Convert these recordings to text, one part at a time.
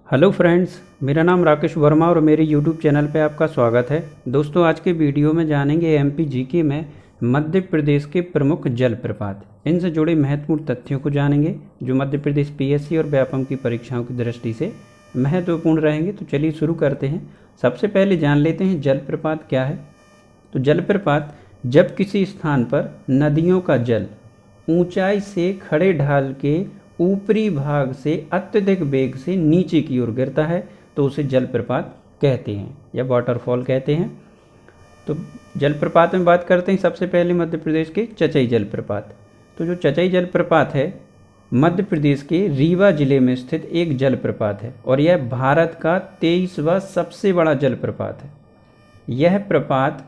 Hello friends, मेरा नाम राकेश वर्मा और मेरे यूट्यूब चैनल पे आपका स्वागत है। दोस्तों, आज के वीडियो में जानेंगे एमपी जीके में मध्य प्रदेश के प्रमुख जलप्रपात। इनसे जुड़े महत्वपूर्ण तथ्यों को जानेंगे जो मध्य प्रदेश पीएससी और व्यापम की परीक्षाओं की दृष्टि से महत्वपूर्ण रहेंगे। तो चलिए शुरू करते हैं। सबसे पहले जान लेते हैं जलप्रपात क्या है। तो जलप्रपात जब किसी स्थान पर नदियों का जल ऊंचाई से खड़े ढाल के ऊपरी भाग से अत्यधिक वेग से नीचे की ओर गिरता है तो उसे जलप्रपात कहते हैं या वाटरफॉल कहते हैं। तो जलप्रपात में बात करते हैं। सबसे पहले मध्य प्रदेश के चचई जलप्रपात। तो जो चचई जलप्रपात है मध्य प्रदेश के रीवा जिले में स्थित एक जलप्रपात है और यह भारत का 23वां सबसे बड़ा जलप्रपात है। यह प्रपात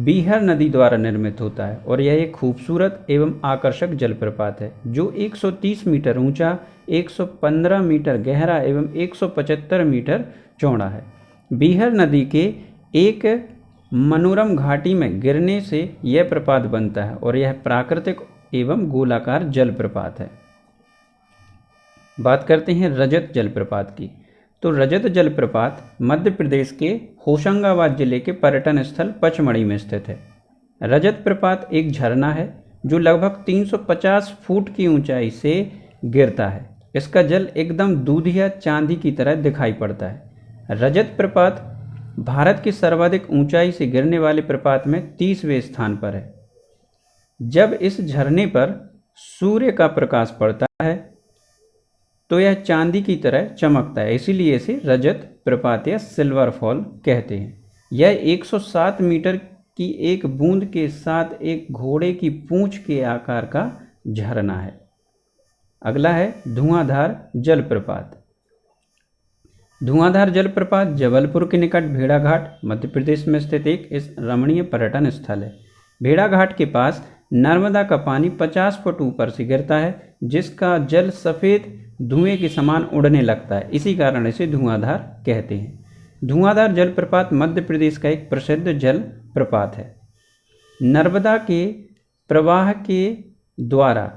बीहर नदी द्वारा निर्मित होता है और यह एक खूबसूरत एवं आकर्षक जलप्रपात है जो 130 मीटर ऊंचा, 115 मीटर गहरा एवं 175 मीटर चौड़ा है। बीहर नदी के एक मनोरम घाटी में गिरने से यह प्रपात बनता है और यह प्राकृतिक एवं गोलाकार जलप्रपात है। बात करते हैं रजत जलप्रपात की। तो रजत जलप्रपात मध्य प्रदेश के होशंगाबाद जिले के पर्यटन स्थल पचमढ़ी में स्थित है। रजत प्रपात एक झरना है जो लगभग 350 फुट की ऊंचाई से गिरता है। इसका जल एकदम दूधिया चांदी की तरह दिखाई पड़ता है। रजत प्रपात भारत की सर्वाधिक ऊंचाई से गिरने वाले प्रपात में 30वें स्थान पर है। जब इस झरने पर सूर्य का प्रकाश पड़ता है तो यह चांदी की तरह चमकता है, इसीलिए इसे रजत प्रपात या सिल्वर फॉल कहते हैं। यह 107 मीटर की एक बूंद के साथ एक घोड़े की पूंछ के आकार का झरना है। अगला है धुआंधार जलप्रपात। धुआंधार जलप्रपात जबलपुर के निकट भेड़ाघाट मध्य प्रदेश में स्थित एक रमणीय पर्यटन स्थल है। भेड़ाघाट के पास नर्मदा का पानी 50 फुट ऊपर से गिरता है जिसका जल सफ़ेद धुएं के समान उड़ने लगता है, इसी कारण इसे धुआंधार कहते हैं। धुआंधार जलप्रपात मध्य प्रदेश का एक प्रसिद्ध जलप्रपात है। नर्मदा के प्रवाह के द्वारा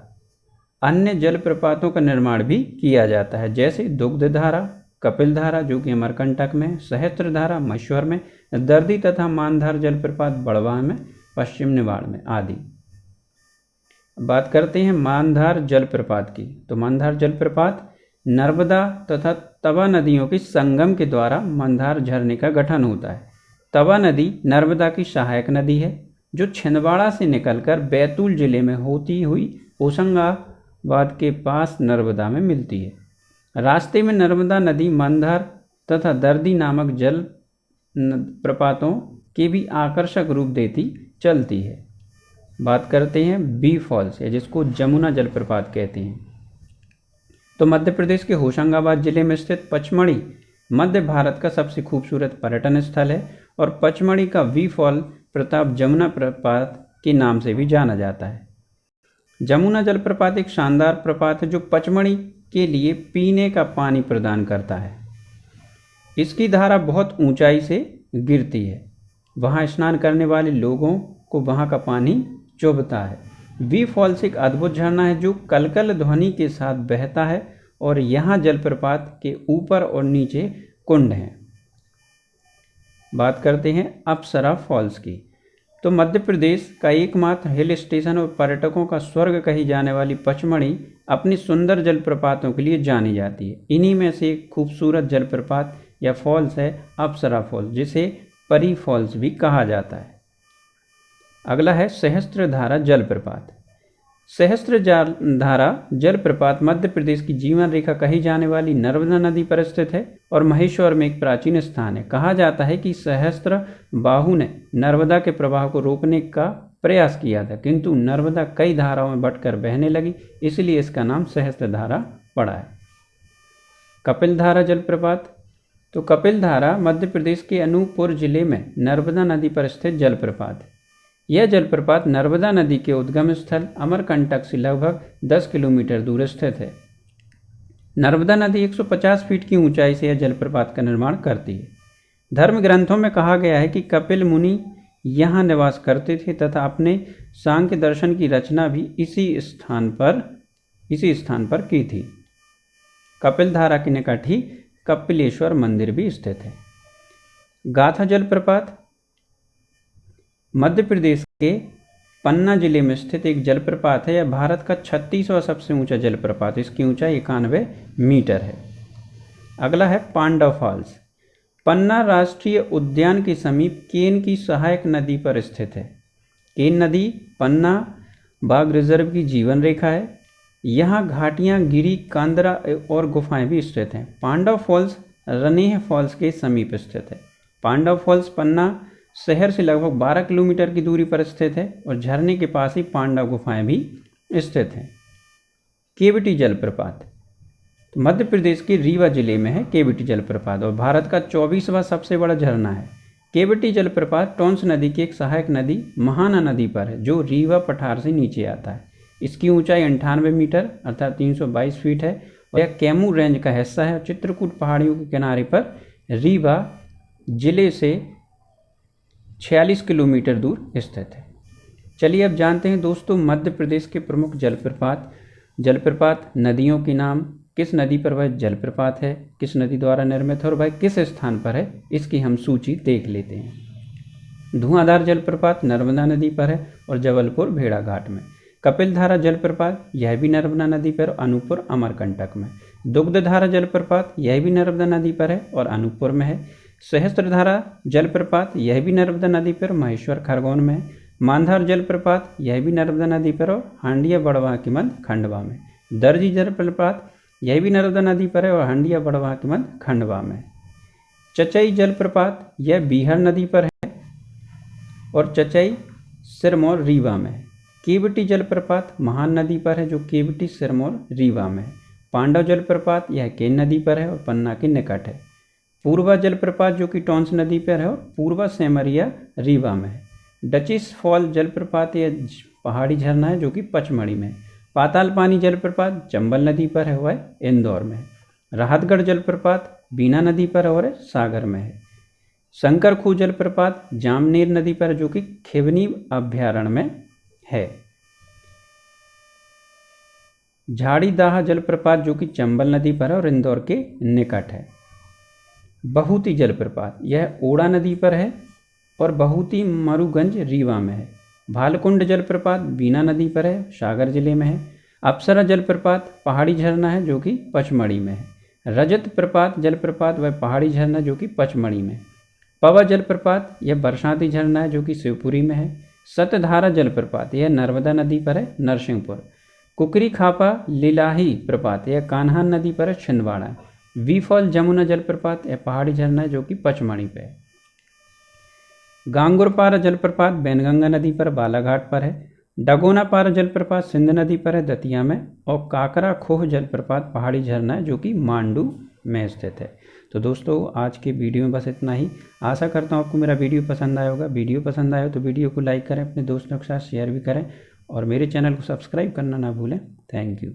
अन्य जलप्रपातों का निर्माण भी किया जाता है, जैसे दुग्धधारा, कपिलधारा जो कि अमरकंटक में, सहस्त्रधारा महेश्वर में, दर्दी तथा मानधार जलप्रपात बड़वाह में, पश्चिम निवाड़ में आदि। बात करते हैं मानधार जलप्रपात की। तो मानधार जलप्रपात नर्मदा तथा तवा नदियों के संगम के द्वारा मानधार झरने का गठन होता है। तवा नदी नर्मदा की सहायक नदी है जो छिंदवाड़ा से निकलकर बैतूल जिले में होती हुई होशंगाबाद के पास नर्मदा में मिलती है। रास्ते में नर्मदा नदी मानधार तथा दर्दी नामक जल प्रपातों के भी आकर्षक रूप देती चलती है। बात करते हैं बी फॉल्स या जिसको जमुना जलप्रपात कहते हैं। तो मध्य प्रदेश के होशंगाबाद जिले में स्थित पचमढ़ी मध्य भारत का सबसे खूबसूरत पर्यटन स्थल है और पचमढ़ी का वी फॉल प्रताप जमुना प्रपात के नाम से भी जाना जाता है। जमुना जलप्रपात एक शानदार प्रपात है जो पचमढ़ी के लिए पीने का पानी प्रदान करता है। इसकी धारा बहुत ऊंचाई से गिरती है। वहाँ स्नान करने वाले लोगों को वहाँ का पानी चुभता है। वी फॉल्स एक अद्भुत झरना है जो कलकल ध्वनि के साथ बहता है और यहाँ जलप्रपात के ऊपर और नीचे कुंड हैं। बात करते हैं अप्सरा फॉल्स की। तो मध्य प्रदेश का एकमात्र हिल स्टेशन और पर्यटकों का स्वर्ग कही जाने वाली पचमढ़ी अपनी सुंदर जलप्रपातों के लिए जानी जाती है। इन्हीं में से एक खूबसूरत जलप्रपात या फॉल्स है अप्सरा फॉल्स, जिसे परी फॉल्स भी कहा जाता है। अगला है सहस्त्रधारा जलप्रपात। सहस्त्रधारा जलप्रपात मध्य प्रदेश की जीवन रेखा कही जाने वाली नर्मदा नदी पर स्थित है और महेश्वर में एक प्राचीन स्थान है। कहा जाता है कि सहस्त्र बाहु ने नर्मदा के प्रवाह को रोकने का प्रयास किया था, किंतु नर्मदा कई धाराओं में बंटकर बहने लगी, इसलिए इसका नाम सहस्त्रधारा पड़ा है। कपिलधारा जलप्रपात। तो कपिलधारा मध्य प्रदेश के अनूपपुर जिले में नर्मदा नदी पर स्थित जलप्रपात है। यह जलप्रपात नर्मदा नदी के उद्गम स्थल अमरकंटक से लगभग 10 किलोमीटर दूर स्थित है। नर्मदा नदी 150 फीट की ऊंचाई से यह जलप्रपात का निर्माण करती है। धर्म ग्रंथों में कहा गया है कि कपिल मुनि यहाँ निवास करते थे तथा अपने सांख्य दर्शन की रचना भी इसी स्थान पर की थी। कपिलधारा के निकट ही कपिलेश्वर मंदिर भी स्थित है। गाथा जलप्रपात मध्य प्रदेश के पन्ना जिले में स्थित एक जलप्रपात है। यह भारत का 36वां सबसे ऊंचा जलप्रपात। इसकी ऊंचाई 91 मीटर है। अगला है पांडव फॉल्स। पन्ना राष्ट्रीय उद्यान के समीप केन की सहायक नदी पर स्थित है। केन नदी पन्ना बाघ रिजर्व की जीवन रेखा है। यहाँ घाटियाँ, गिरी, कांदरा और गुफाएं भी स्थित हैं। पांडव फॉल्स रनेह फॉल्स के समीप स्थित है। पांडव फॉल्स पन्ना शहर से लगभग 12 किलोमीटर की दूरी पर स्थित है और झरने के पास ही पांडव गुफाएं भी स्थित हैं। केवटी जलप्रपात तो मध्य प्रदेश के रीवा जिले में है केवटी जलप्रपात और भारत का 24वां सबसे बड़ा झरना है। केवटी जलप्रपात टोंस नदी की एक सहायक नदी महाना नदी पर है जो रीवा पठार से नीचे आता है। इसकी ऊंचाई 98 मीटर अर्थात 322 फीट है और यह कैमूर रेंज का हिस्सा है और चित्रकूट पहाड़ियों के किनारे पर रीवा जिले से 46 किलोमीटर दूर स्थित है। चलिए अब जानते हैं दोस्तों मध्य प्रदेश के प्रमुख जलप्रपात नदियों के नाम, किस नदी पर वह जलप्रपात है, किस नदी द्वारा निर्मित है और वह किस स्थान पर है, इसकी हम सूची देख लेते हैं। धुआंधार जलप्रपात नर्मदा नदी पर है और जबलपुर भेड़ाघाट में। कपिलधारा जलप्रपात यह भी नर्मदा नदी पर, अनूपपुर अमरकंटक में। दुग्धधारा जलप्रपात यह भी नर्मदा नदी पर है और अनूपपुर में है। सहस्त्रधारा जलप्रपात यह भी नर्मदा नदी पर, महेश्वर खरगोन में। मानधार जलप्रपात यह भी नर्मदा नदी पर और हांडिया बड़वाह के मध्य खंडवा में। दर्जी जलप्रपात यह भी नर्मदा नदी पर है और हांडिया बड़वाह के मध्य खंडवा में। चचई जलप्रपात यह बीहर नदी पर है और चचई सिरमौर रीवा में। केवटी जलप्रपात महान नदी पर है जो केवटी सिरमौर रीवा में है। पांडव जलप्रपात यह केन नदी पर है और पन्ना के निकट है। पूर्वा जलप्रपात जो कि टोंस नदी पर है और पूर्वा सेमरिया रीवा में है। डचिस फॉल जलप्रपात यह पहाड़ी झरना है जो कि पचमढ़ी में है। पाताल पानी जलप्रपात चंबल नदी पर है, वह इंदौर में है। राहतगढ़ जलप्रपात बीना नदी पर और सागर में है। शंकर खूह जलप्रपात जामनेर नदी पर जो कि खिवनी अभ्यारण्य में है। झाड़ीदाह जलप्रपात जो कि चंबल नदी पर है और इंदौर के निकट है। बहुती जलप्रपात यह ओड़ा नदी पर है और बहुती मरुगंज रीवा में है। भालकुंड जलप्रपात बीना नदी पर है, सागर जिले में है। अप्सरा जलप्रपात पहाड़ी झरना है जो कि पचमढ़ी में है। रजत प्रपात जलप्रपात वह पहाड़ी झरना जो कि पचमढ़ी में है। पवा जलप्रपात यह बरसाती झरना है जो कि शिवपुरी में है। सतधारा जलप्रपात यह नर्मदा नदी पर है, नरसिंहपुर। कुकरी खापा लिलाही प्रपात यह कान्हान नदी पर है, छिंदवाड़ा। वीफॉल जमुना जलप्रपात यह पहाड़ी झरना है जो कि पचमढ़ी पे है। गांगुरपारा जलप्रपात बैनगंगा नदी पर बालाघाट पर है। डगोनापारा जलप्रपात सिंध नदी पर है, दतिया में। और काकरा खोह जलप्रपात पहाड़ी झरना है जो कि मांडू में स्थित है। तो दोस्तों आज के वीडियो में बस इतना ही। आशा करता हूँ आपको मेरा वीडियो पसंद आया होगा। वीडियो पसंद आया तो वीडियो को लाइक करें, अपने दोस्तों के साथ शेयर भी करें और मेरे चैनल को सब्सक्राइब करना ना भूलें। Thank you.